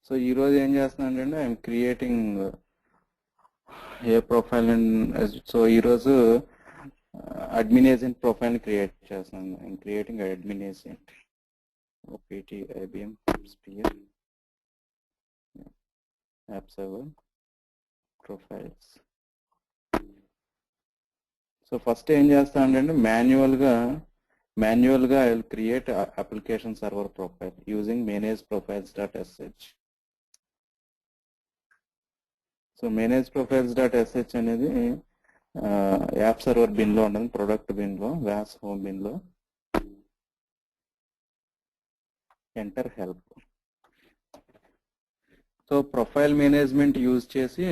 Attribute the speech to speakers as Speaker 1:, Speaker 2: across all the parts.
Speaker 1: So ఈరోజు ఏం చేస్తున్నానంటే I'm creating a profile so ఈరోజు అడ్మిన్ ఏజెంట్ ప్రొఫైల్ క్రియేట్ చేస్తున్నాను. I'm creating admin agent O P T I B M sphere app server profiles. So first ఏం చేస్తానంటే మాన్యువల్గా I will create application server profile using manage profiles.sh. So manage profiles.sh అనేది app server బిన్లో ఉంటుంది, product బిన్లో, వ్యాస్ home బిన్లో. Enter help. So profile management use చేసి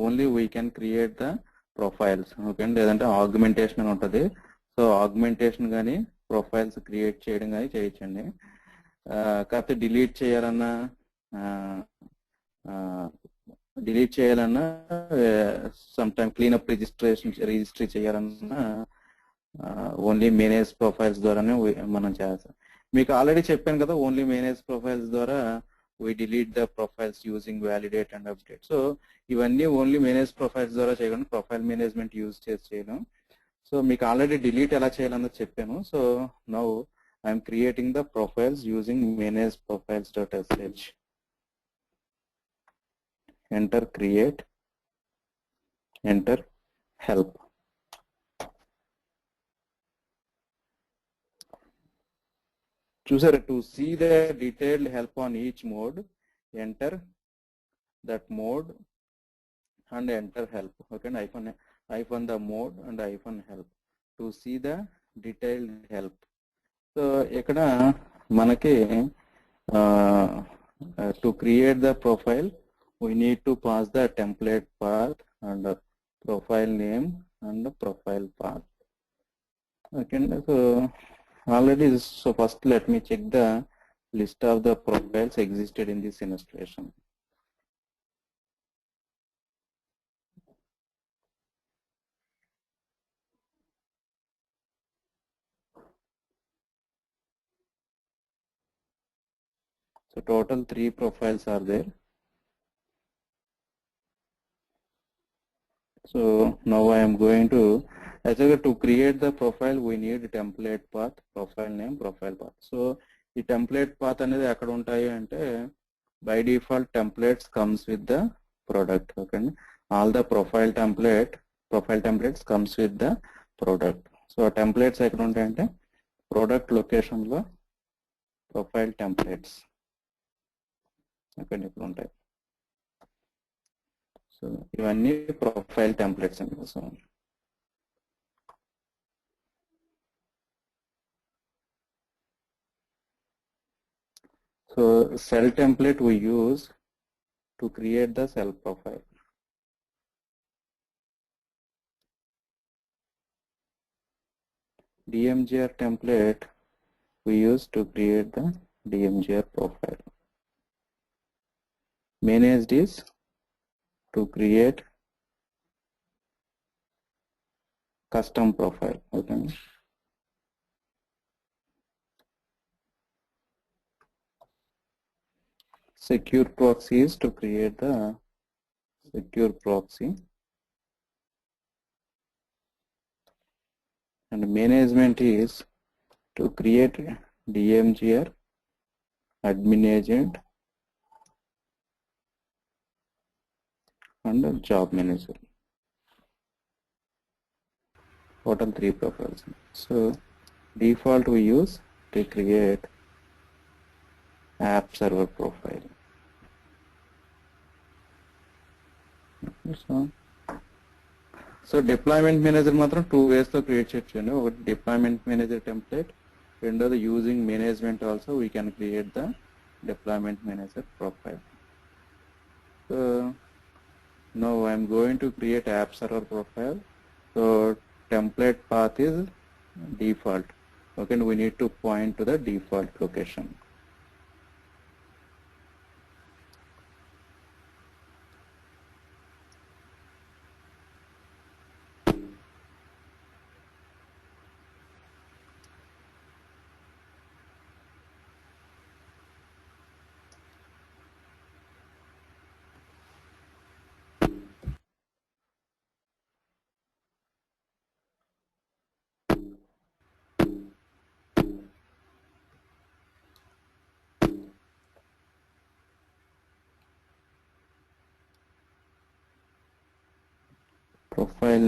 Speaker 1: only we can create the profiles. Okay అండి, లేదంటే ఆగ్మెంటేషన్ అని ఉంటుంది. సో ఆగ్మెంటేషన్ కానీ ప్రొఫైల్స్ క్రియేట్ చేయడం కానీ చేయొచ్చండి. కాకపోతే డిలీట్ చేయాలన్నా సమ్ టైమ్ క్లీనప్ రిజిస్ట్రీ చేయాలన్నా ఓన్లీ మేనేజ్ ప్రొఫైల్స్ ద్వారానే మనం చేస్తాం. మీకు ఆల్రెడీ చెప్పాను కదా, ఓన్లీ మేనేజ్ ప్రొఫైల్స్ ద్వారా we delete the profiles using validate and update. So ఇవన్నీ ఓన్లీ మేనేజ్ ప్రొఫైల్స్ ద్వారా చేయడం, ప్రొఫైల్ మేనేజ్మెంట్ యూజ్ చేసి చేయడం. సో మీకు ఆల్రెడీ డిలీట్ ఎలా చేయాలన్నది చెప్పాను. So now I'm creating the profiles using manage profiles.sh. Enter create, enter help. చూసారా, to see the detailed help on each mode enter that mode and enter help. Okay అండి, iPhone the mode and iPhone help to see the detailed help. So ఇక్కడ మనకి to create the profile we need to pass the template path and profile name and profile path. Okay, so already, so first let me check the list of the profiles existed in this illustration. So total 3 profiles are there. So now I am going to, actually to create the profile we need template path, profile name, profile path. So the template path అనేది ఎక్కడ ఉంటాయి అంటే by default templates comes with the product. Okay, all the profile templates comes with the product. So templates ఎక్కడ ఉంటాయంటే product location లో profile templates అక్కడ ఇక్కడ ఉంటాయి. సో ఇవన్నీ ప్రొఫైల్ టెంప్లెట్స్ అండి. So cell template we use to create the cell profile. DMGR template we use to create the DMGR profile. Managed is to create custom profile. Okay. Secure proxy is to create the secure proxy. And management is to create DMGR admin agent and job manager. Total 3 profiles. So default we use to create app server profile. So deployment manager మాత్రం 2 ways తో create చేయొచ్చు. ఒకటి deployment manager template, రెండోది using management also we can create the deployment manager profile. So now I am going to create app server profile. So template path is default. Okay, and we need to point to the default location. profile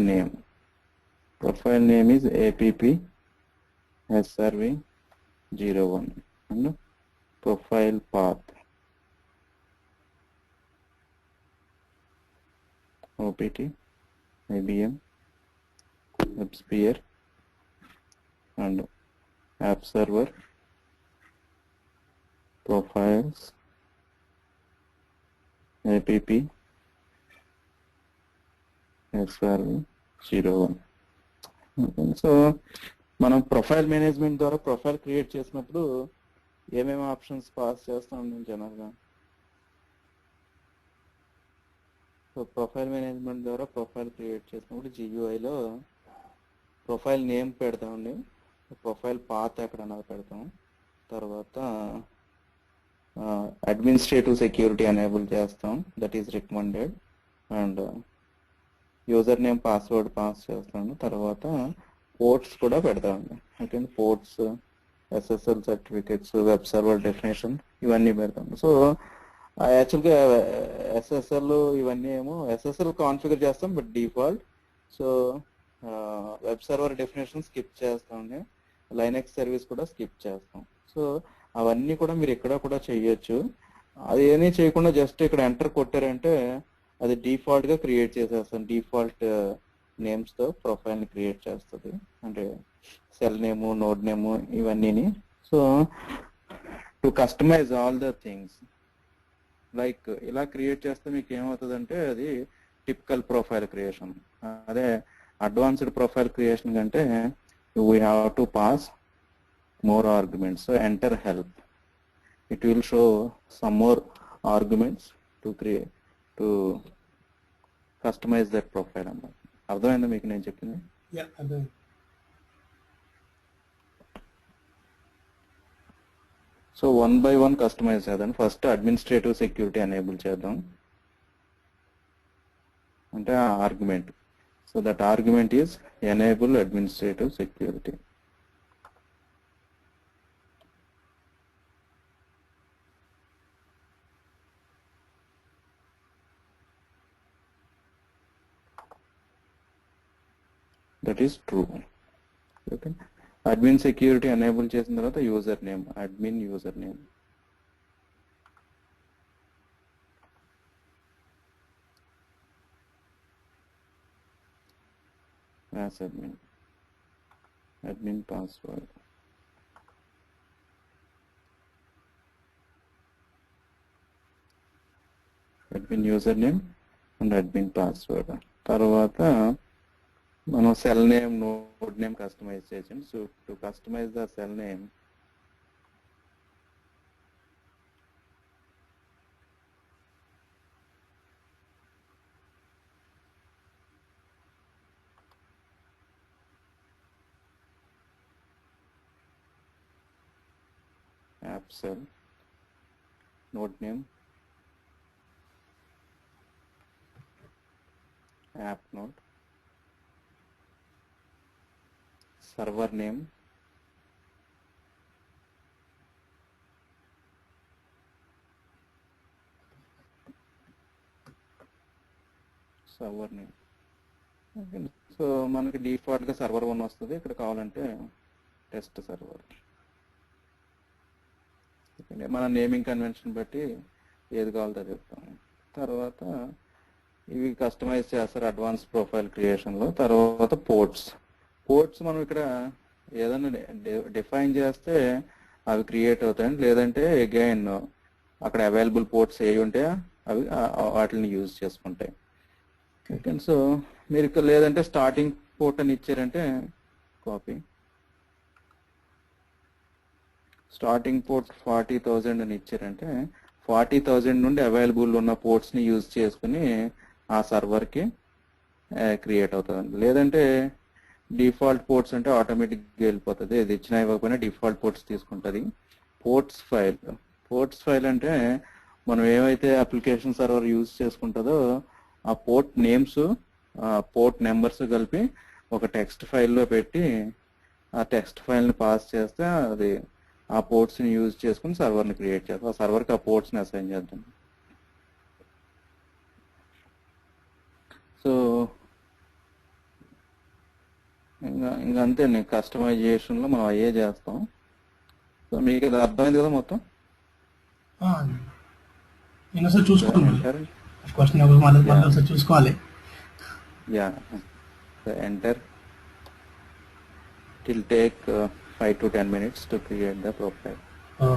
Speaker 1: name is app srv01 and profile path opt ibm WebSphere and app server profiles app srv01. So మనం profile management ద్వారా profile create చేసినప్పుడు ఏమేమి options pass చేస్తాం నేను జనరల్గా. So profile management ద్వారా profile create చేసినప్పుడు GUIలో profile name పెడతామండి, ప్రొఫైల్ పాత్ ఎక్కడన్నా పెడతాం, తర్వాత అడ్మినిస్ట్రేటివ్ సెక్యూరిటీ ఎనేబుల్ చేస్తాం, that is recommended, and user name password pass చేస్తాను, తర్వాత పోర్ట్స్ కూడా పెడతామండి. Okay, ports, SSL certificates, web server definition ఇవన్నీ పెడతాం. సో యాక్చువల్గా SSL ఇవన్నీ ఏమో SSL కాన్ఫిగర్ చేస్తాం but default. So web server definition skip చేస్తామండి, లైనక్స్ సర్వీస్ కూడా స్కిప్ చేస్తాం. సో అవన్నీ కూడా మీరు ఇక్కడ కూడా చేయొచ్చు. అది ఏమీ చేయకుండా జస్ట్ ఇక్కడ ఎంటర్ కొట్టారంటే అది డిఫాల్ట్గా క్రియేట్ చేసేస్తాం, డిఫాల్ట్ నేమ్స్తో ప్రొఫైల్ని క్రియేట్ చేస్తుంది, అంటే సెల్ నేము, నోడ్ నేము ఇవన్నీని. So to customize all the things like ఇలా క్రియేట్ చేస్తే మీకు ఏమవుతుందంటే అది టిపికల్ ప్రొఫైల్ క్రియేషన్. అదే అడ్వాన్స్డ్ ప్రొఫైల్ క్రియేషన్ కంటే we have to pass more arguments. So enter help, it will show some more arguments to create, to customize that profile. అర్థమైందా మీకు నేను చెప్పింది? సో 1 by 1 కస్టమైజ్ చేద్దాం. ఫస్ట్ అడ్మినిస్ట్రేటివ్ సెక్యూరిటీ ఎనేబుల్ చేద్దాం, అంటే ఆ argument. So that argument is enable administrative security. That is true. Okay, admin security enable చేసిన తర్వాత user name, admin user name. As admin, admin password, admin user name and admin password. తర్వాత మనం cell name, node name customize చేసాం. So to customize the cell name, app cell, node name app node, server name, server name. So మనకి డిఫాల్ట్గా server 1 వస్తుంది, ఇక్కడ కావాలంటే test server. మన naming convention బట్టి ఏది కావాలో చెప్తాం. తర్వాత ఇవి కస్టమైజ్ చేస్తారు అడ్వాన్స్ ప్రొఫైల్ క్రియేషన్లో. తర్వాత పోర్ట్స్ మనం ఇక్కడ ఏదైనా డిఫైన్ చేస్తే అవి క్రియేట్ అవుతాయండి, లేదంటే అగైన్ అక్కడ అవైలబుల్ పోర్ట్స్ ఏవి ఉంటాయో అవి వాటిని యూజ్ చేసుకుంటాయి. ఓకే, సో మీరు ఇక్కడ లేదంటే స్టార్టింగ్ పోర్ట్ అని ఇచ్చారంటే కాపీ, స్టార్టింగ్ పోర్ట్ 40,000 అని ఇచ్చారంటే 40,000 నుండి అవైలబుల్ ఉన్న పోర్ట్స్ని యూజ్ చేసుకుని ఆ సర్వర్కి క్రియేట్ అవుతుంది. లేదంటే డిఫాల్ట్ పోర్ట్స్ అంటే ఆటోమేటిక్గా వెళ్ళిపోతుంది, ఇది ఇచ్చినా ఇవ్వకపోయినా డిఫాల్ట్ పోర్ట్స్ తీసుకుంటుంది. పోర్ట్స్ ఫైల్ అంటే మనం ఏమైతే అప్లికేషన్ సర్వర్ యూజ్ చేసుకుంటుందో ఆ పోర్ట్ నేమ్స్, పోర్ట్ నెంబర్స్ కలిపి ఒక టెక్స్ట్ ఫైల్లో పెట్టి ఆ టెక్స్ట్ ఫైల్ని పాస్ చేస్తే అది ఆ పోర్ట్స్ని యూజ్ చేసుకుని సర్వర్ని క్రియేట్ చేస్తాం. ఆ సర్వర్కి ఆ పోర్ట్స్ని అసైన్ చేద్దాం. సో ఇంకా అంతే అండి, కస్టమైజేషన్లో మనం అయ్యే చేస్తాం. సో మీకు ఇది అర్థమైంది కదా మొత్తం.
Speaker 2: నేను ఒకసారి చూసుకోవాలి మళ్ళీ.
Speaker 1: ఎంటర్.
Speaker 2: ఆఫ్ కోర్స్ నేను మళ్ళీ
Speaker 1: యా
Speaker 2: ఒకసారి చూసుకోవాలి.
Speaker 1: Yeah enter. It will take 5 to 10 minutes to create the profile.
Speaker 2: ఆ,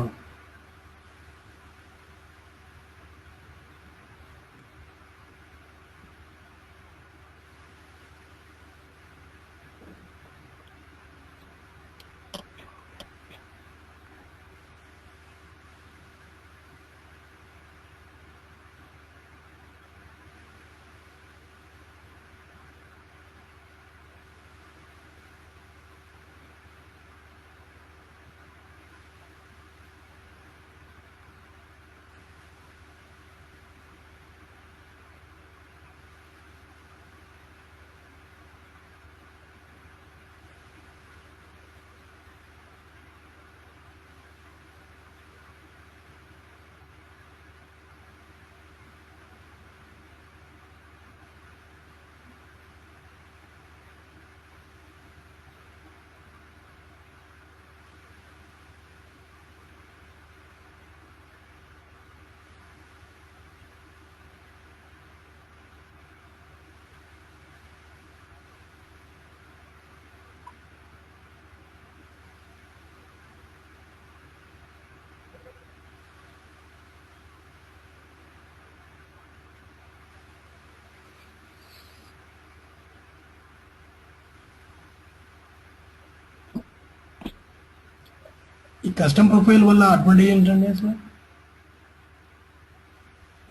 Speaker 2: ఈ కస్టమ్ ప్రొఫైల్ వల్ల అడ్వాంటేజ్ ఏంటండి అసలు?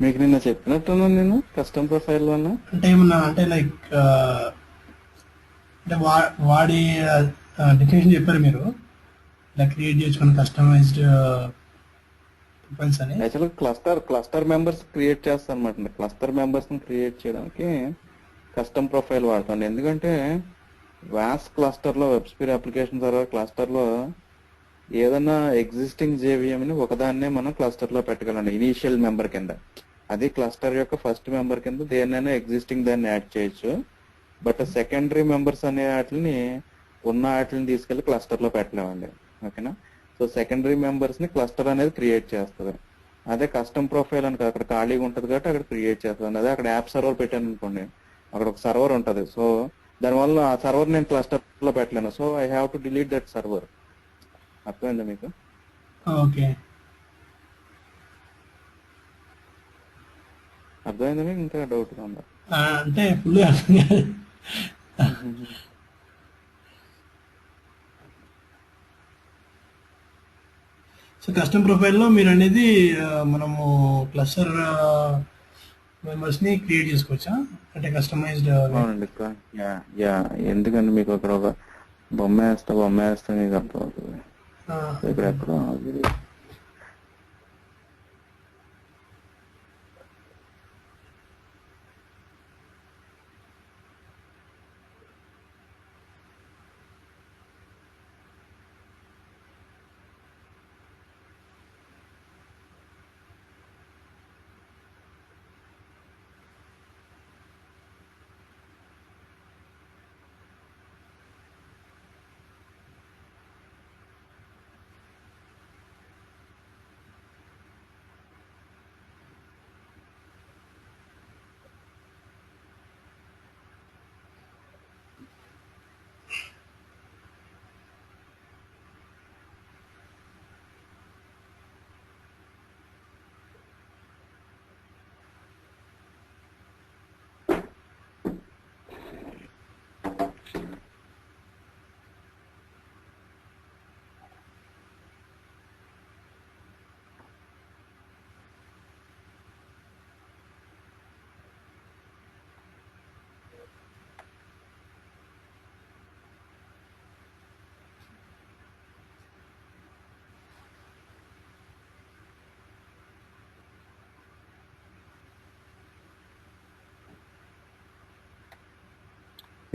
Speaker 1: మీకు నిన్న చెప్పినట్టున్నాను నేను కస్టమ్ ప్రొఫైల్ వల్ల.
Speaker 2: అంటే ఏమన్నా అంటే లైక్ అంటే వాడి డెఫినేషన్ చెప్పారు మీరు, ఇలా క్రియేట్ చేసుకుని కస్టమైజ్డ్ ప్రొఫైల్స్ అని.
Speaker 1: యాక్చువల్గా క్లస్టర్ మెంబర్స్ క్రియేట్ చేస్తాను అనమాట. క్లస్టర్ మెంబర్స్ని క్రియేట్ చేయడానికి కస్టమ్ ప్రొఫైల్ వాడతాను. ఎందుకంటే వాస్ క్లస్టర్లో, వెబ్స్పీర్ అప్లికేషన్ సర్వర్ క్లస్టర్లో ఏదైనా ఎగ్జిస్టింగ్ జేవిఎంని ఒకదాన్నే మనం క్లస్టర్లో పెట్టగలండి ఇనీషియల్ మెంబర్ కింద. అది క్లస్టర్ యొక్క ఫస్ట్ మెంబర్ కింద దేన్నైనా ఎగ్జిస్టింగ్ దాన్ని యాడ్ చేయొచ్చు. బట్ సెకండరీ మెంబర్స్ అనే వాటిని ఉన్న వాటిని తీసుకెళ్లి క్లస్టర్లో పెట్టలేమండి. ఓకేనా? సో సెకండరీ మెంబర్స్ని క్లస్టర్ అనేది క్రియేట్ చేస్తుంది. అదే కస్టమ్ ప్రొఫైల్ అని అక్కడ ఖాళీగా ఉంటుంది కాబట్టి అక్కడ క్రియేట్ చేస్తుంది. అదే అక్కడ యాప్ సర్వర్ పెట్టాను అనుకోండి, అక్కడ ఒక సర్వర్ ఉంటుంది. సో దానివల్ల ఆ సర్వర్ నేను క్లస్టర్లో పెట్టలేను. So I have to delete that server. అర్థమైందా మీకు?
Speaker 2: ఓకే.
Speaker 1: అర్థమైందా మీకు? ఇంకా డౌట్గా ఉందా?
Speaker 2: అంటే ఫుల్ అర్థం కాదు. సో కస్టమ్ ప్రొఫైల్లో మీరు అనేది మనము క్లస్టర్ మెంబర్స్ని క్రియేట్ చేసుకోవచ్చా? అంటే కస్టమైజ్డ్.
Speaker 1: అవునండి. యా యా ఎందుకంటే మీకు అక్కడ ఒక బొమ్మ వేస్తే మీకు అర్థమవుతుంది. సో ఇక్కడ ఎక్కడో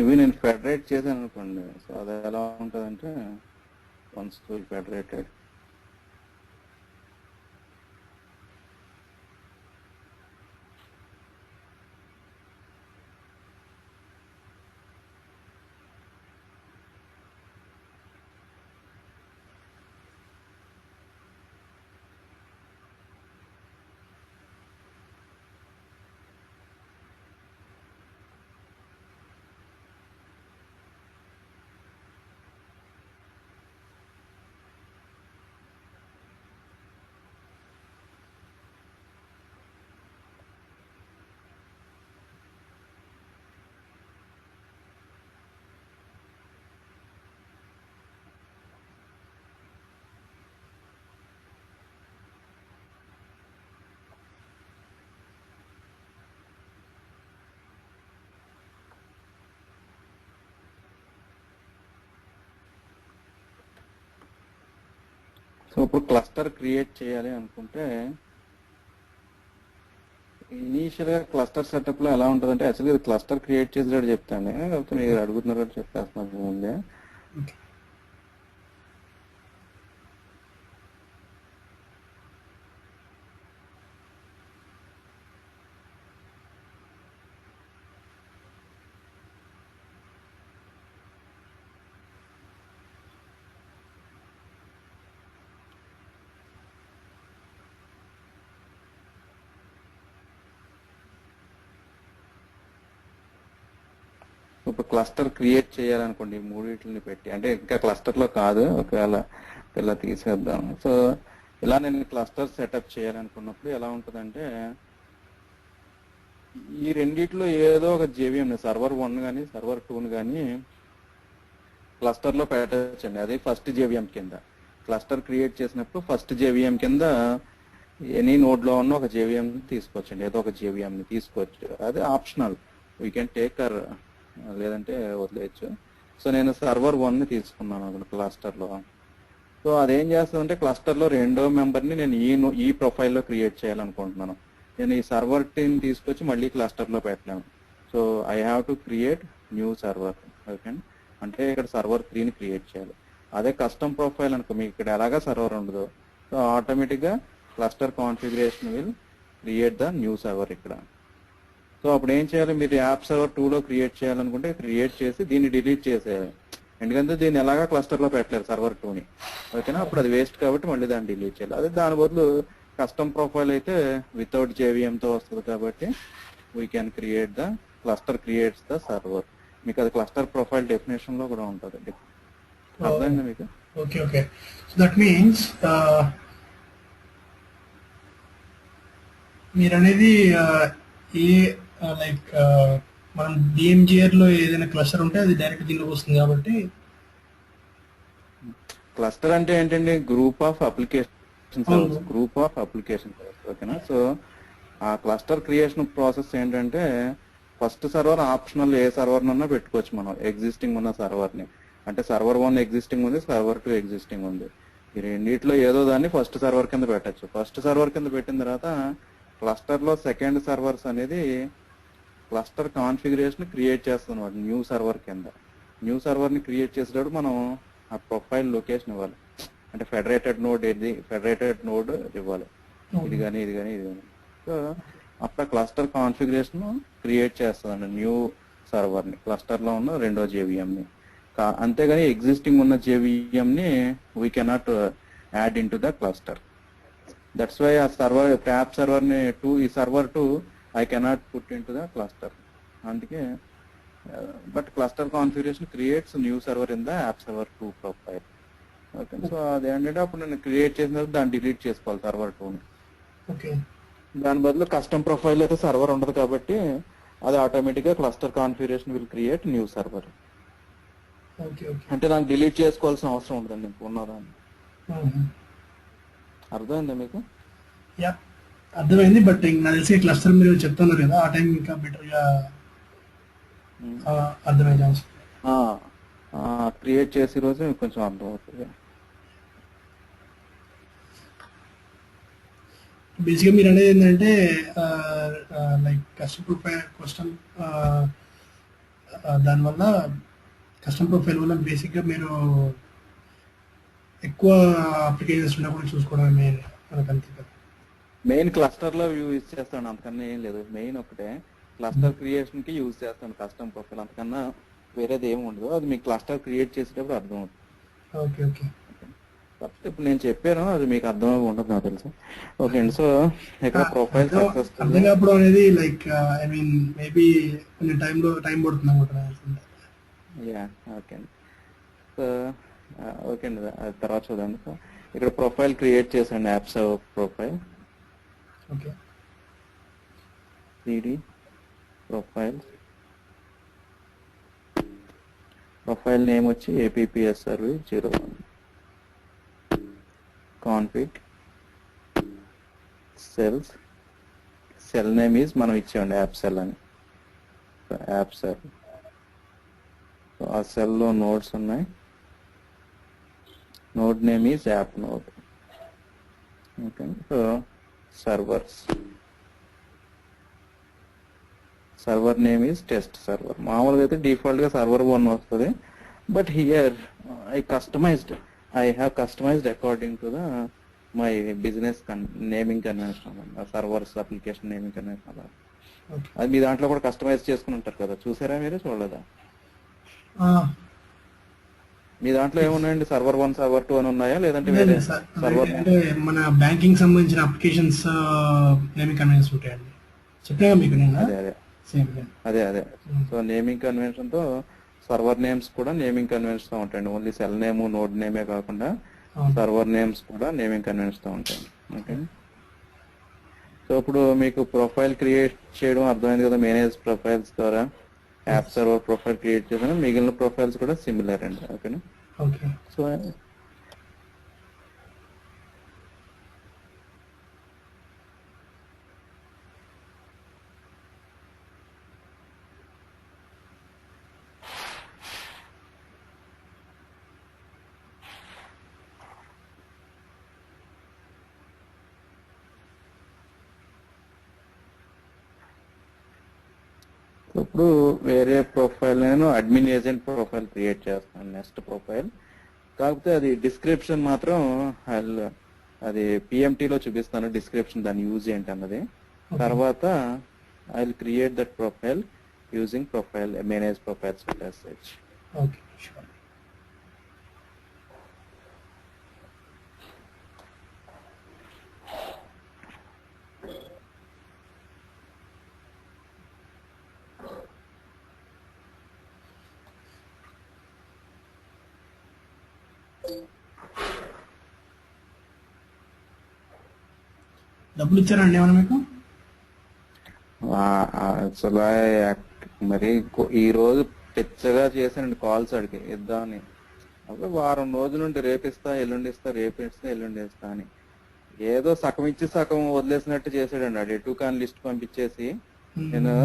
Speaker 1: ఇవి నేను ఫెడరేట్ చేశాను అనుకోండి. సో అది ఎలా ఉంటుందంటే వన్స్ ఫెడరేటెడ్ సో ఇప్పుడు క్లస్టర్ క్రియేట్ చేయాలి అనుకుంటే ఇనీషియల్ గా క్లస్టర్ సెటప్ లో ఎలా ఉంటుందంటే యాక్చువల్గా ఇది క్లస్టర్ క్రియేట్ చేసేటప్పుడు చెప్తాను, కాకపోతే మీరు అడుగుతున్నారు చెప్పేస్తున్నాను ముందే. ఇప్పుడు క్లస్టర్ క్రియేట్ చేయాలనుకోండి ఈ మూడింటిని పెట్టి, అంటే ఇంకా క్లస్టర్ లో కాదు, ఒకవేళ ఇలా తీసేద్దాం. సో ఇలా నేను క్లస్టర్ సెటప్ చేయాలనుకున్నప్పుడు ఎలా ఉంటుందంటే ఈ రెండిట్లో ఏదో ఒక జేవిఎం సర్వర్ 1 కానీ సర్వర్ 2 కానీ క్లస్టర్ లో పెట్టచ్చండి. అది ఫస్ట్ జేవిఎం కింద క్లస్టర్ క్రియేట్ చేసినప్పుడు ఫస్ట్ జేవిఎం కింద ఎనీ నోడ్ లో ఉన్న ఒక జేవిఎం తీసుకోవచ్చండి, ఏదో ఒక జేవిఎం ని తీసుకోవచ్చు. అది ఆప్షనల్, వీ కెన్ టేకర్, లేదంటే వదిలేయచ్చు. సో నేను సర్వర్ 1 ని తీసుకున్నాను అక్కడ క్లస్టర్ లో. సో అదేం చేస్తుందంటే క్లస్టర్ లో రెండో మెంబర్ ని నేను ఈ ప్రొఫైల్లో క్రియేట్ చేయాలనుకుంటున్నాను. నేను ఈ సర్వర్ ని తీసుకొచ్చి మళ్ళీ క్లస్టర్ లో పెట్టలేను. So I have to create new server. Okay, అంటే ఇక్కడ సర్వర్ 3ని క్రియేట్ చేయాలి. అదే కస్టమ్ ప్రొఫైల్ అనుకో, మీకు ఇక్కడ ఎలాగా సర్వర్ ఉండదు. సో ఆటోమేటిక్ గా cluster configuration will create the new server ఇక్కడ. సో అప్పుడు ఏం చేయాలి, మీరు యాప్ సర్వర్ 2లో క్రియేట్ చేయాలనుకుంటే క్రియేట్ చేసి దీన్ని డిలీట్ చేసేయాలి. ఎందుకంటే దీన్ని ఎలాగా క్లస్టర్ లో పెట్టలేరు సర్వర్ 2ని. ఓకేనా, అప్పుడు అది వేస్ట్ కాబట్టి మళ్ళీ దాన్ని డిలీట్ చేయాలి. అదే దాని బదులు కస్టమ్ ప్రొఫైల్ అయితే వితౌట్ జేవిఎంతో వస్తుంది కాబట్టి we can create the cluster creates the server. మీకు అది క్లస్టర్ ప్రొఫైల్ డెఫినేషన్ లో కూడా ఉంటుంది. అర్థమైందా మీకు?
Speaker 2: Okay okay, so that means మీరు అనేది ఏ లైక్ మనం డిఎంజిఆర్ లో ఏదైనా క్లస్టర్ ఉంటే అది డైరెక్ట్ దీనిలోకి వస్తుంది కాబట్టి.
Speaker 1: క్లస్టర్ అంటే ఏంటండి, group of application servers, group of application servers. ఓకేనా, సో ఆ క్లస్టర్ క్రియేషన్ ప్రాసెస్ ఏంటంటే ఫస్ట్ సర్వర్ ఆప్షనల్, ఏ సర్వర్ నన్నా పెట్టుకోవచ్చు మనం, ఎగ్జిస్టింగ్ ఉన్న సర్వర్ ని. అంటే సర్వర్ 1 ఎగ్జిస్టింగ్ ఉంది, సర్వర్ 2 ఎగ్జిస్టింగ్ ఉంది. ఈ రెండిట్లో ఏదో దాన్ని ఫస్ట్ సర్వర్ కింద పెట్టచ్చు. ఫస్ట్ సర్వర్ కింద పెట్టిన తర్వాత క్లస్టర్ లో సెకండ్ సర్వర్స్ అనేది క్లస్టర్ కాన్ఫిగరేషన్ క్రియేట్ చేస్తాం న్యూ సర్వర్ కింద. న్యూ సర్వర్ ని క్రియేట్ చేసేటప్పుడు మనం ఆ ప్రొఫైల్ లొకేషన్ ఇవ్వాలి. అంటే ఫెడరేటెడ్ నోడ్ ఏది, ఫెడరేటెడ్ నోడ్ ఇవ్వాలి, ఇది కానీ ఇది కానీ ఇది కానీ. సో అప్పుడు క్లస్టర్ కాన్ఫిగరేషన్ క్రియేట్ చేస్తుందండి న్యూ సర్వర్ ని, క్లస్టర్ లో ఉన్న రెండో జేవిఎం ని. అంతేగాని ఎగ్జిస్టింగ్ ఉన్న జేవిఎం ని we cannot add in to the cluster. That's why ఆ సర్వర్ యాప్ సర్వర్ ని ఈ server 2 I cannot put into the cluster. అందుకే but cluster configuration creates new server in the app server 2 profile. Okay, so అది ఏంటంటే అప్పుడు నేను create చేసిన తర్వాత దాన్ని డిలీట్ చేసుకోవాలి సర్వర్ 2ని.
Speaker 2: ఓకే,
Speaker 1: దాని బదులు కస్టమ్ ప్రొఫైల్ అయితే సర్వర్ ఉండదు కాబట్టి అది ఆటోమేటిక్ గా cluster configuration will create new server. అంటే నాకు డిలీట్ చేసుకోవాల్సిన అవసరం ఉండదండి ఉన్నదాన్ని. అర్థమైందా మీకు?
Speaker 2: అర్థమైంది. బట్ నాకు తెలిసి క్లస్టర్ మీరు చెప్తున్నారు కదా, ఆ టైం ఇంకా బెటర్ గా అర్థమైంది.
Speaker 1: క్రియేట్ చేసే రోజు కొంచెం అర్థమవుతుంది.
Speaker 2: బేసిక్గా మీరు అనేది ఏంటంటే లైక్ కస్టమ్ దానివల్ల కస్టమ్ ప్రొఫైల్ వల్ల బేసిక్గా మీరు ఎక్కువ అప్లికేషన్స్ ఉండకుండా చూసుకోవడం మెయిన్ మనకు అంతే కదా.
Speaker 1: మెయిన్ క్లస్టర్ లో యూజ్ చేస్తాను, అంతకన్నా ఏం లేదు. మెయిన్ ఒకటే క్లస్టర్ క్రియేషన్ కి యూజ్ చేస్తాను కస్టమ్ ప్రొఫైల్, అంతకన్నా వేరేది ఏమి ఉండదు. అది మీకు క్లస్టర్ క్రియేట్ చేసేటప్పుడు అర్థం అవుతుంది.
Speaker 2: ఓకే ఓకే,
Speaker 1: ఇప్పుడు నేను చెప్పాను అది మీకు అర్థం ఉండదు నాకు తెలుసు. ఓకే అండి, సో ఇక్కడ ప్రొఫైల్
Speaker 2: అర్థం కాకపోవడం అనేది లైక్ ఐ మీన్ మేబీ కొంచెం టైం పడుతుంది అనుకుంటున్నాను.
Speaker 1: యా ఓకే అండి, సో ఓకే అండి, తర్వాత చూడండి. సో ఇక్కడ ప్రొఫైల్ క్రియేట్ చేసండి, app server profile.
Speaker 2: Okay,
Speaker 1: CD profile, profile name వచ్చి APPS service 01, config cells, cell name is మనం ఇచ్చేయండి యాప్ సెల్ అని, యాప్ సెల్. సో ఆ సెల్లో నోడ్స్ ఉన్నాయి, node name is app node. Okay. So servers, server name is test server. మామూలుగా అయితే default గా సర్వర్ 1 వస్తుంది. But here I have customised according to the my business naming convention, servers application naming convention.
Speaker 2: Okay.
Speaker 1: అది మీ దాంట్లో కూడా customise చేసుకుని ఉంటారు కదా, చూసారా మీరు, చూడలేదా? మీ దాంట్లో ఏమున్నాయండి, సర్వర్ 1 సర్వర్ 2 అని ఉన్నాయా, లేదంటే వేరే
Speaker 2: సార్
Speaker 1: సర్వర్?
Speaker 2: అంటే మన బ్యాంకింగ్ సంబంధించిన అప్లికేషన్స్ నేమింగ్ కన్వెన్స్ ఉంటాయండి, చెప్పినా మీకు నేను.
Speaker 1: అదే అదే
Speaker 2: సేమ్.
Speaker 1: అదే సో నేమింగ్ కన్వెన్షన్ తో సర్వర్ నేమ్స్ కూడా నేమింగ్ కన్వెన్షన్ తో ఉంటాయండి. ఓన్లీ సెల్ నేమ్ నోడ్ నేమే కాకుండా సర్వర్ నేమ్స్ కూడా నేమింగ్ కన్వెన్షన్ తో ఉంటాయి. ఓకే. సో ఇప్పుడు మీకు ప్రొఫైల్ క్రియేట్ చేయడం అర్థమైంది కదా, మేనేజ్ ప్రొఫైల్స్ ద్వారా యాప్ సర్వర్ ప్రొఫైల్ క్రియేట్ చేసిన మిగిలిన ప్రొఫైల్స్ కూడా సిమిలర్ అండి. ఓకేనా.
Speaker 2: ఓకే.
Speaker 1: సో ఇప్పుడు వేరే ప్రొఫైల్ నేను అడ్మిన్ ఏజెంట్ ప్రొఫైల్ క్రియేట్ చేస్తాను, నెక్స్ట్ ప్రొఫైల్. కాకపోతే అది డిస్క్రిప్షన్ మాత్రం అది పిఎంటీలో చూపిస్తాను, డిస్క్రిప్షన్ దాని యూజ్ ఏంటి అన్నది. తర్వాత I will create that profile using profile manage profiles message.
Speaker 2: Okay. Sure. డబ్బులు ఇచ్చారండి ఏమన్నా మీకు?
Speaker 1: అసలు మరి ఈ రోజు పెచ్చగా చేశానండి కాల్స్ అడిగి ఇద్దామని. అప్పుడు వారం రోజుల నుండి రేపిస్తా ఎల్లుండి ఇస్తా, రేపిస్తా ఎల్లుండి ఇస్తా అని ఏదో సగం ఇచ్చి సగం వదిలేసినట్టు చేసాడండి. అటు ఎటు కాని లిస్ట్ పంపించేసి నేను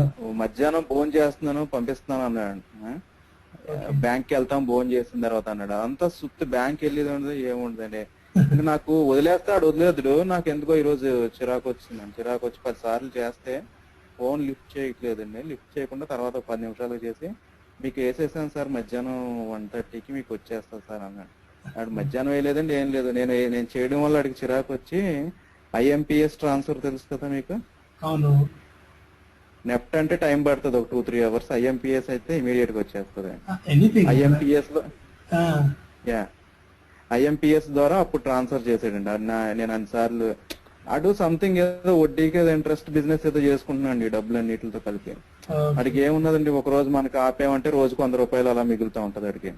Speaker 1: మధ్యాహ్నం భోజనం చేస్తున్నాను పంపిస్తున్నాను అన్నాడు. బ్యాంక్కి వెళ్తాం భోజనం చేసిన తర్వాత అన్నాడు. అంతా సుత్తి బ్యాంక్ వెళ్ళేది ఉండదు ఏముండదండి. ఇంకా నాకు వదిలేస్తే ఆడు వదిలేదుడు, నాకు ఎందుకో ఈ రోజు చిరాకు వచ్చిందండి. చిరాకు వచ్చి 10 సార్లు చేస్తే ఫోన్ లిఫ్ట్ చేయట్లేదండి. లిఫ్ట్ చేయకుండా తర్వాత 10 నిమిషాలు చేసి మీకు వేసేసాను సార్ మధ్యాహ్నం 1:30కి మీకు వచ్చేస్తాను సార్ అన్నాడు. ఆడు మధ్యాహ్నం వేయలేదండి, ఏం లేదు. నేను చేయడం వల్ల ఆడికి చిరాకు వచ్చి ఐఎంపిఎస్ ట్రాన్స్ఫర్ తెలుసు కదా మీకు?
Speaker 2: అవును.
Speaker 1: నెఫ్ట్ అంటే టైం పడుతుంది, ఒక 2-3 అవర్స్. ఐఎంపిఎస్ అయితే ఇమీడియట్ గా వచ్చేస్తుంది. ఐఎంపిఎస్ లో ఐఎంపిఎస్ ద్వారా అప్పుడు ట్రాన్స్ఫర్ చేసాడండి. నేను అన్నిసార్లు అడు సంథింగ్ ఏదో వడ్డీకి ఏదో ఇంట్రెస్ట్ బిజినెస్ ఏదో చేసుకుంటున్నాండి డబ్బులు అన్నిటితో కలిపి. అడిగి ఏమున్నదండి, ఒక రోజు మనకి ఆపేమంటే రోజుకు 100 రూపాయలు అలా మిగులుతా ఉంటది అడిగి.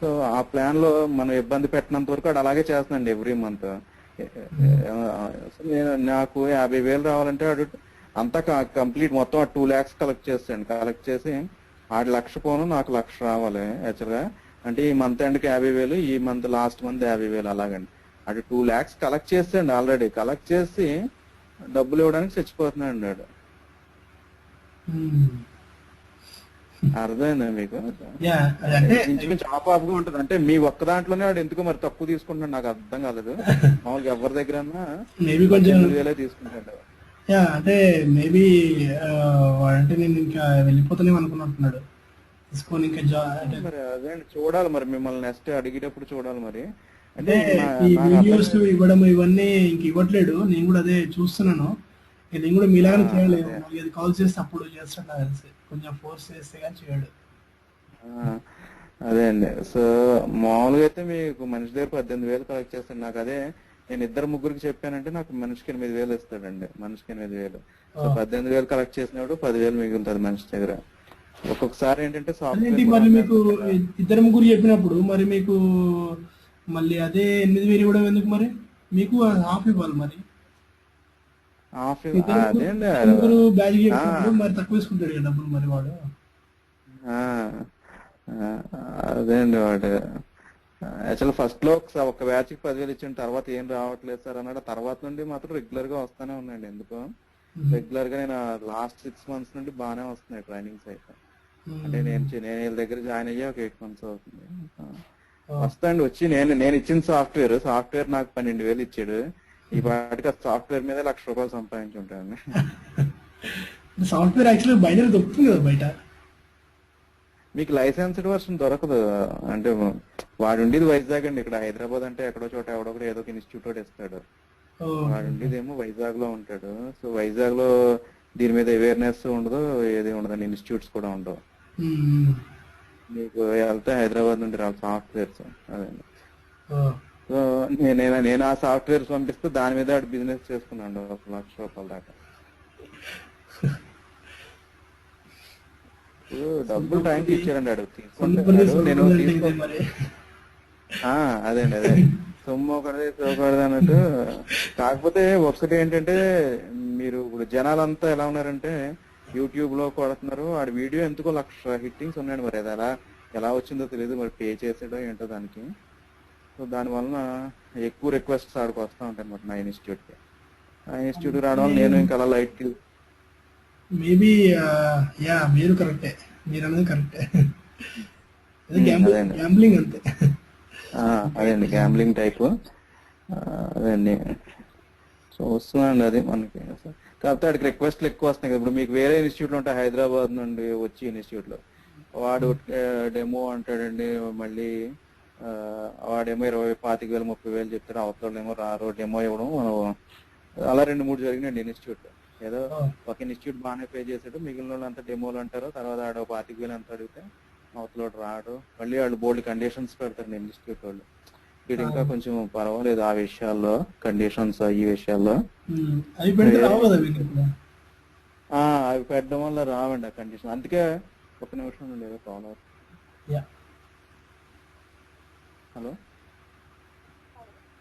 Speaker 1: సో ఆ ప్లాన్ లో మనం ఇబ్బంది పెట్టినంత వరకు అడు అలాగే చేస్తున్నాండి ఎవ్రీ మంత్. నాకు 50,000 రావాలంటే ఆడు అంతా కంప్లీట్ మొత్తం 2 lakhs కలెక్ట్ చేస్తాడు. కలెక్ట్ చేసి ఆడు 1,00,000 పోను నాకు 1,00,000 రావాలి యాక్చువల్ గా. అంటే ఈ మంత్ ఎండ్కి 50,000, ఈ మంత్ లాస్ట్ మంత్ 50,000 అలాగండి. అటు 2 lakhs కలెక్ట్ చేస్తాండి. ఆల్రెడీ కలెక్ట్ చేసి డబ్బులు ఇవ్వడానికి చచ్చిపోతున్నాడు వాడు. అర్థమైందా మీకు? ఇంచుమించు ఆఫ్ గా ఉంటది. అంటే మీ ఒక్క దాంట్లోనే వాడు ఎందుకు మరి తక్కువ తీసుకుంటున్నాడు నాకు అర్థం కాలేదు. మామూలుగా ఎవరి దగ్గర 8,000 తీసుకుంటాడు.
Speaker 2: అంటే మేబీ అంటే నేను ఇంకా వెళ్ళిపోతానేమో అనుకున్నట్టున్నాడు తీసుకొని. ఇంకా
Speaker 1: మరి అదే చూడాలి మరి, మిమ్మల్ని నెక్స్ట్ అడిగేటప్పుడు చూడాలి మరి.
Speaker 2: అంటే ఈ వీడియోస్ ఇవ్వడం ఇవన్నీ ఇంక ఇవ్వట్లేడు. నేను కూడా అదే చూస్తున్నాను. నేను కూడా మీలాగానే చేయాలి. అది కాల్ చేస్తే అప్పుడు చేస్తాడు తెలిసి, కొంచెం ఫోర్స్ చేస్తే కానీ చేయడు.
Speaker 1: అదే అండి. సో మామూలుగా అయితే మీకు మనిషి దగ్గర 18,000 కలెక్ట్ చేస్తాడు. నాకు అదే నేను 2-3కి చెప్పానంటే నాకు మనిషికి 8,000 ఇస్తాడండి. మనిషికి 8,000. సో 18,000 కలెక్ట్ చేసినప్పుడు 10,000 మిగులుతుంది మనిషి దగ్గర. ఒక్కొక్కసారి ఏంటంటే
Speaker 2: మరి మీకు 2-3 చెప్పినప్పుడు మరి మీకు మళ్ళీ అదే 8,000 ఇవ్వడం ఎందుకు? మరి మీకు హాఫ్ ఇవ్వాలి. మరి బ్యాగ్ చెప్పినప్పుడు మరి తక్కువ తీసుకుంటాడు కదా డబ్బులు మరి వాడు.
Speaker 1: అదే అండి వాడు యాక్చువల్ ఫస్ట్ లో ఒక బ్యాచ్ కి 10,000 ఇచ్చిన తర్వాత ఏం రావట్లేదు సార్ అన్నాడు. తర్వాత నుండి మాత్రం రెగ్యులర్ గా వస్తానే ఉన్నాయండి. ఎందుకో రెగ్యులర్ గా నేను లాస్ట్ 6 months నుండి బాగానే వస్తున్నాయి ట్రైనింగ్స్ అయితే. అంటే నేను వీళ్ళ దగ్గర జాయిన్ అయ్యి ఒక 8 months అవుతుంది. వస్తాండి వచ్చి నేను ఇచ్చిన సాఫ్ట్వేర్ నాకు 12,000 ఇచ్చాడు. ఈ పాటికి ఆ సాఫ్ట్వేర్ మీద ₹1,00,000 సంపాదించుంటాను.
Speaker 2: సాఫ్ట్వేర్ యాక్చువల్లీ బయట దొరుకుతుంది కదా బయట.
Speaker 1: మీకు లైసెన్స్డ్ వర్షన్ దొరకదు. అంటే వాడు ఉండేది వైజాగ్ అండి. ఇక్కడ హైదరాబాద్ అంటే ఎక్కడో చోట ఎవడొకటి ఏదో ఒక ఇన్స్టిట్యూట్ ఇస్తాడు. వాడు ఉండేదేమో వైజాగ్ లో ఉంటాడు. సో వైజాగ్ లో దీని మీద అవేర్నెస్ ఉండదు, ఏది ఉండదు, ఇన్స్టిట్యూట్స్ కూడా ఉండవు. మీకు వెళ్తే హైదరాబాద్ నుండి రావాలి సాఫ్ట్వేర్స్. అదండి. సో నేను ఆ సాఫ్ట్వేర్స్ పంపిస్తే దాని మీద ఆడు బిజినెస్ చేసుకున్నాడు ₹1,00,000 దాకా. డబ్బులు టైంకి ఇచ్చారండి ఆడు తీసుకుంటాడు. నేను అదే సొమ్ము ఒకటి అన్నట్టు. కాకపోతే ఒకటి ఏంటంటే మీరు ఇప్పుడు జనాలంతా ఎలా ఉన్నారంటే యూట్యూబ్ లో కొడుతున్నారు. ఆడి వీడియో ఎందుకో 1,00,000 హిట్టింగ్స్ ఉన్నాడు. మరి అది ఎలా వచ్చిందో తెలియదు, మరి పే చేసాడో ఏంటో దానికి. సో దాని వలన ఎక్కువ రిక్వెస్ట్స్ ఆడికి వస్తూ ఉంటాయి అన్నమాట నా ఇన్స్టిట్యూట్ కి. ఆ ఇన్స్టిట్యూట్ రావడం వల్ల నేను ఇంకా అలా లైట్
Speaker 2: మేబీ మీరు కరెక్టే, మీరు అనేది కరెక్టే. గ్యాంబ్లింగ్ అంతే.
Speaker 1: అదండి గ్యాంబ్లింగ్ టైప్. అదండి. సో వస్తుందండి అది మనకి. కాకపోతే వాడికి రిక్వెస్ట్లు ఎక్కువ వస్తున్నాయి కదా. ఇప్పుడు మీకు వేరే ఇన్స్టిట్యూట్ లో ఉంటాయి హైదరాబాద్ నుండి వచ్చి ఇన్స్టిట్యూట్ లో వాడు డెమో అంటాడండి. మళ్ళీ వాడేమో 25,000 30,000 చెప్తాడు. అవతలేమో రారు డెమో ఇవ్వడం. అలా 2-3 జరిగినాయండి ఇన్స్టిట్యూట్ లో. ఏదో ఒక ఇన్స్టిట్యూట్ బాగానే పే చేసాడు, మిగిలిన వాళ్ళు అంతా డెమోలు అంటారు. తర్వాత ఆడ 25,000 అంత అడిగితే అవతలోడు రాడు. మళ్ళీ వాళ్ళు బోల్డ్ కండిషన్స్ పెడతారు ఇన్స్టిట్యూట్ వాళ్ళు. వీడు ఇంకా కొంచెం పర్వాలేదు ఆ విషయాల్లో, కండిషన్స్ ఈ విషయాల్లో.
Speaker 2: అవి
Speaker 1: పెట్టడం వల్ల రావండి ఆ కండిషన్. అందుకే ఒక నిమిషం లేదు caller. Hello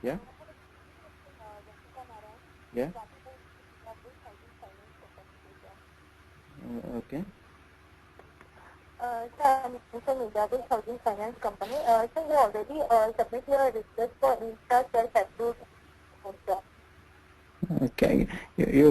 Speaker 1: ya okay.
Speaker 3: Sir, I'm from Ujjwal Housing Finance Company. So you already submit your request for Insta self-approved.
Speaker 1: Okay. You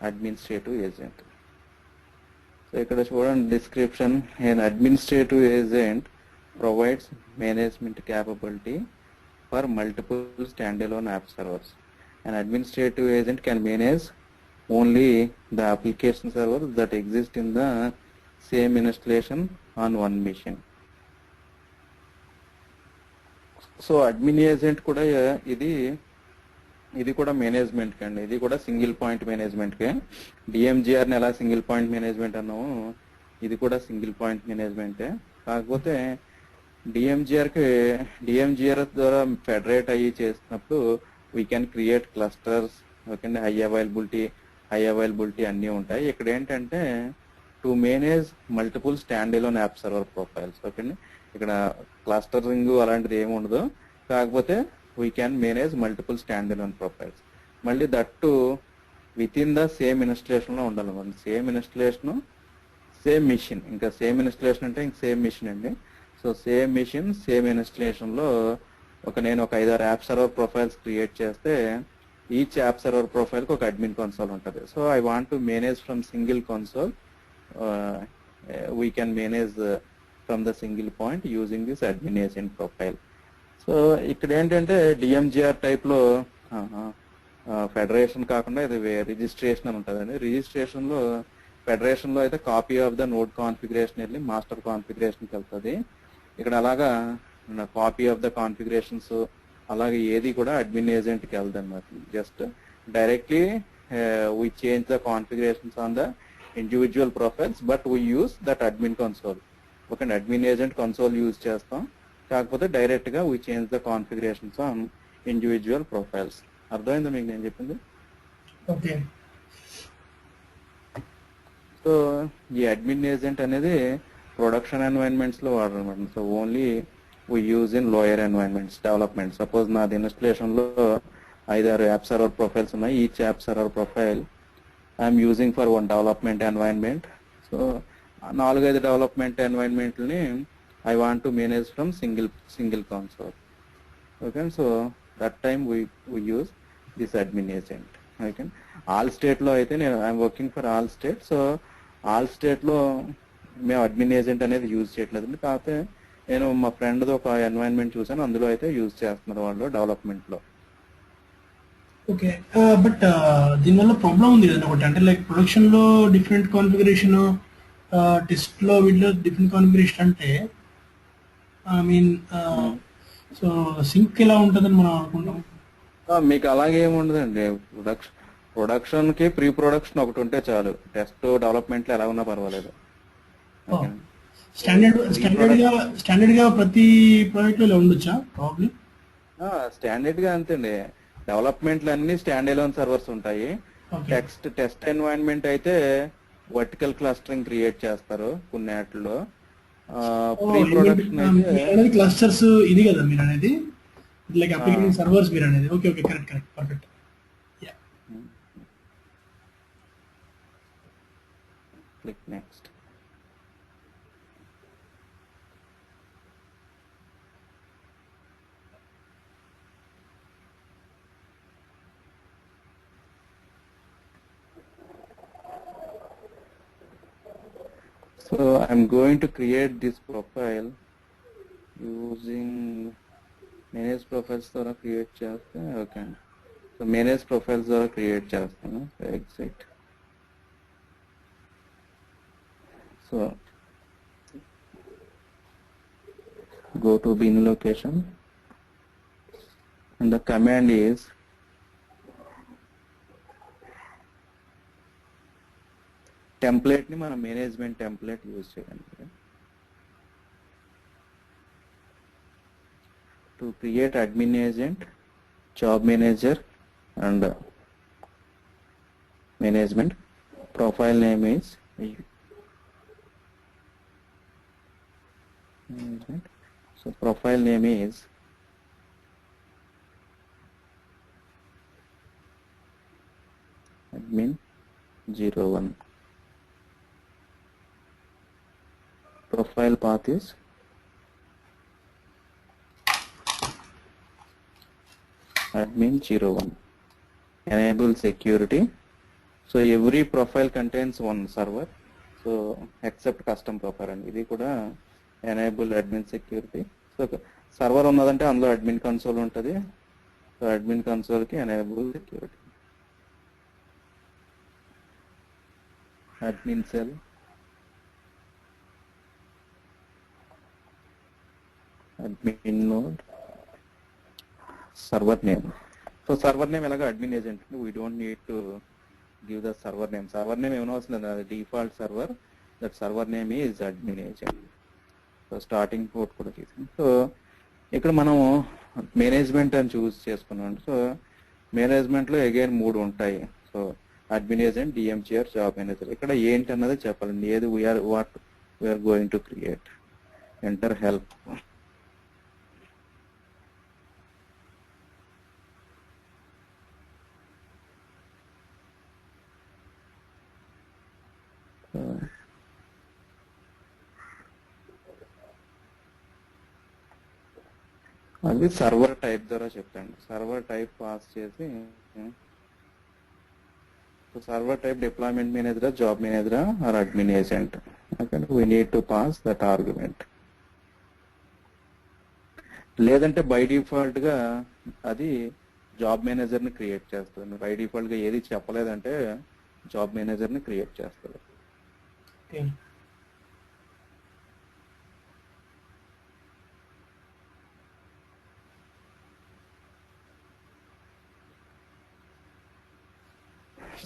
Speaker 1: administrative agent. So ఇక్కడ చూడండి description. an administrative agent provides management capability for multiple standalone app servers. An administrative agent can manage only the application servers that exist in the same installation on one machine. So admin agent కూడా ఇది కూడా management అండి. ఇది కూడా single point management కే. డిఎంజిఆర్ ని ఎలా single point management అన్నాము, ఇది కూడా సింగిల్ పాయింట్ మేనేజ్మెంటే. కాకపోతే డిఎంజిఆర్ ద్వారా ఫెడరేట్ అయ్యి చేసినప్పుడు we can create clusters. Okay అండి. హై అవైలబిలిటీ అన్నీ ఉంటాయి. ఇక్కడ ఏంటంటే to manage multiple stand alone app server profiles. Okay అండి. ఇక్కడ క్లస్టరింగ్ అలాంటిది ఏమి ఉండదు. కాకపోతే we can manage multiple standalone profiles. మళ్ళీ that with in the same installation లో ఉండాలి. మనం సేమ్ ఇన్స్టలేషన్ సేమ్ మిషన్. ఇంకా సేమ్ ఇన్స్టలేషన్ అంటే ఇంక సేమ్ మిషన్ అండి. So same machine same installation లో నేను ఒక 5-6 యాప్ సర్వర్ ప్రొఫైల్స్ క్రియేట్ చేస్తే ఈచ్ యాప్ సర్వర్ ప్రొఫైల్ కి ఒక అడ్మిన్ కన్సోల్ ఉంటుంది. So I want to manage from single console. We can manage from the single point using this admin agent profile. So ఇక్కడ ఏంటంటే డిఎంజిఆర్ type లో federation కాకుండా ఇది registration అని ఉంటుందండి. రిజిస్ట్రేషన్ లో ఫెడరేషన్ లో అయితే copy of the node configuration వెళ్ళి మాస్టర్ కాన్ఫిగరేషన్కి వెళ్తుంది. ఇక్కడ అలాగా కాపీ ఆఫ్ ద కాన్ఫిగరేషన్స్ అలాగే ఏది కూడా అడ్మిన్ ఏజెంట్కి వెళ్తుంది అనమాట. Just directly we change the configurations on the individual profiles but we use that admin console. Okay, admin agent console use చేస్తాం. కాకపోతే డైరెక్ట్ గా we change the configurations on individual profiles. అర్థమైందా మీకు నేను చెప్పింది?
Speaker 2: ఓకే.
Speaker 1: సో ఈ admin agent అనేది production environments లో వాడరనమాట. So only we use in lower environments development. Suppose నాది ఇన్స్టలేషన్ లో 5-6 యాప్ సర్వర్ ప్రొఫైల్స్ ఉన్నాయి. Each app server profile I'm using for one development environment. So 4-5 development ఎన్వైరన్మెంట్ని I want to manage from single console. Okay, so that time we use this admin agent. Okay, all స్టేట్లో అయితే నేను I'm working for all state. So all స్టేట్లో మేము admin agent అనేది use చేయట్లేదు. కాకపోతే నేను మా ఫ్రెండ్ది ఒక ఎన్వైరన్మెంట్ చూసాను, అందులో అయితే యూజ్ చేస్తున్నారు వాళ్ళు డెవలప్మెంట్లో.
Speaker 2: ఓకే, బట్ దీనివల్ల ప్రాబ్లం ఉంది కదా ఒకటి, అంటే లైక్ ప్రొడక్షన్ లో డిఫరెంట్ కాన్ఫిగరేషన్, టెస్ట్ లో వీటిలో డిఫరెంట్ కాన్ఫిగరేషన్, అంటే ఐ మీన్ సో సింక్ ఎలా ఉంటుందని మనం అనుకుంటాం.
Speaker 1: మీకు అలాగే ఏముండదండి. ప్రొడక్షన్ కి ప్రీ ప్రొడక్షన్ ఒకటి ఉంటే చాలు. టెస్ట్ డెవలప్మెంట్ లో ఎలా ఉన్నా పర్వాలేదు.
Speaker 2: స్టాండర్డ్ గా ప్రతి ప్రాజెక్ట్ లో ఇలా ఉండొచ్చా? ప్రాబ్లీ
Speaker 1: స్టాండర్డ్ గా అంతేండి. డెవలప్మెంట్లు అన్ని స్టాండ్ ఎలోన్ సర్వర్స్ ఉంటాయి. టెస్ట్ ఎన్వైరన్మెంట్ అయితే వర్టికల్ క్లస్టరింగ్ క్రియేట్ చేస్తారు కొన్ని వాటిల్లో. ప్రీ ప్రొడక్షన్ అయితే
Speaker 2: క్లస్టర్స్ ఇది కదా మీరు అనేది, లైక్ అప్లికేషన్ సర్వర్స్ మీరు అనేది. Okay okay, correct correct, perfect.
Speaker 1: Click next. So I'm going to create this profile using manage profiles ద్వారా create చేస్తే ఓకే. సో manage profiles ద్వారా create చేస్తాను. Exit. So go to bin location and the command is template ని మనం management template use చేయాలి. To create admin agent, job manager and management. Profile name is so profile name is admin 01. Profile path is admin 01. Enable security. So every profile contains one server. So except custom profile, and ఇది కూడా enable admin security. So server ఉన్నదంటే అందులో admin console ఉంటుంది. So admin console కి enable security. Admin cell. Admin node, server name. So server name elaga admin agent, we don't need to give the server name. Server name even also the default server, that server name is admin agent. So starting port kuda తీసుకుని. So ఇక్కడ మనము management అని చూస్ చేసుకున్నాం. So management లో again 3 ఉంటాయి. So admin agent, DMGR, job manager. ఇక్కడ ఏంటి అన్నది చెప్పాలండి. ఏది we're going to create. Enter help. అది సర్వర్ టైప్ ద్వారా చెప్తాను. సర్వర్ టైప్ పాస్ చేసి సర్వర్ టైప్ డిప్లాయ్మెంట్ మేనేజరా, జాబ్ మేనేజరా or admin agent. Okay, we need to pass that argument. లేదంటే బై డిఫాల్ట్ గా అది జాబ్ మేనేజర్ ని క్రియేట్ చేస్తుంది. బై డిఫాల్ట్ గా ఏది చెప్పలేదంటే జాబ్ మేనేజర్ ని క్రియేట్ చేస్తుంది.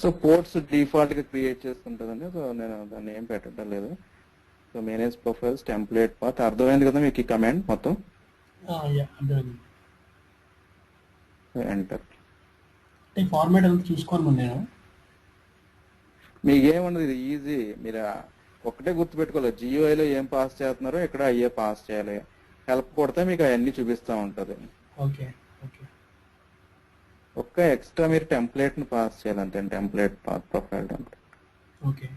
Speaker 1: సో పోర్ట్స్ డిఫాల్ట్ గా క్రియేట్ చేస్తుంటుందండి. సో నేను దాన్ని ఏం పెట్టడం లేదు. So manage profiles, template path. అర్థమైంది కదా మీకు ఈ కమాండ్ మొత్తం? ఎంటర్.
Speaker 2: ఫార్మాట్ అంతా చూసుకోను నేను.
Speaker 1: మీకేముండదు, ఇది ఈజీ. మీరు ఒకటే గుర్తుపెట్టుకోవాలి, జియోఐలో ఏం పాస్ చేస్తున్నారో ఇక్కడ అయ్యే పాస్ చేయాలి. హెల్ప్ కొడితే మీకు అవన్నీ చూపిస్తూ ఉంటుంది.
Speaker 2: ఓకే ఓకే
Speaker 1: ఒక్క ఎక్స్ట్రా మీరు టెంప్లెట్ ని పాస్ చేయాలంటే, టెంప్లెట్ ప్రొఫైల్ టెంప్లెట్.
Speaker 2: ఓకే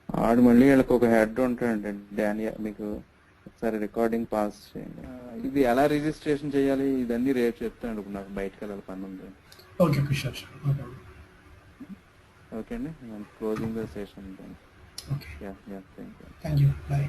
Speaker 1: ఆడు మళ్ళీ వీళ్ళకి ఒక హెడ్ ఉంటాడండి, డానియల్. మీకు ఒకసారి రికార్డింగ్ పాస్ చేయండి. ఇది ఎలా రిజిస్ట్రేషన్ చేయాలి ఇదన్నీ రేపు చెప్తాను. ఇప్పుడు నాకు బయటకు వెళ్ళాలి, పని ఉంది.
Speaker 2: Okay okay sure sure okay
Speaker 1: okay అండి, closing the session.
Speaker 2: Okay
Speaker 1: yeah thank you.
Speaker 2: Thank you bye.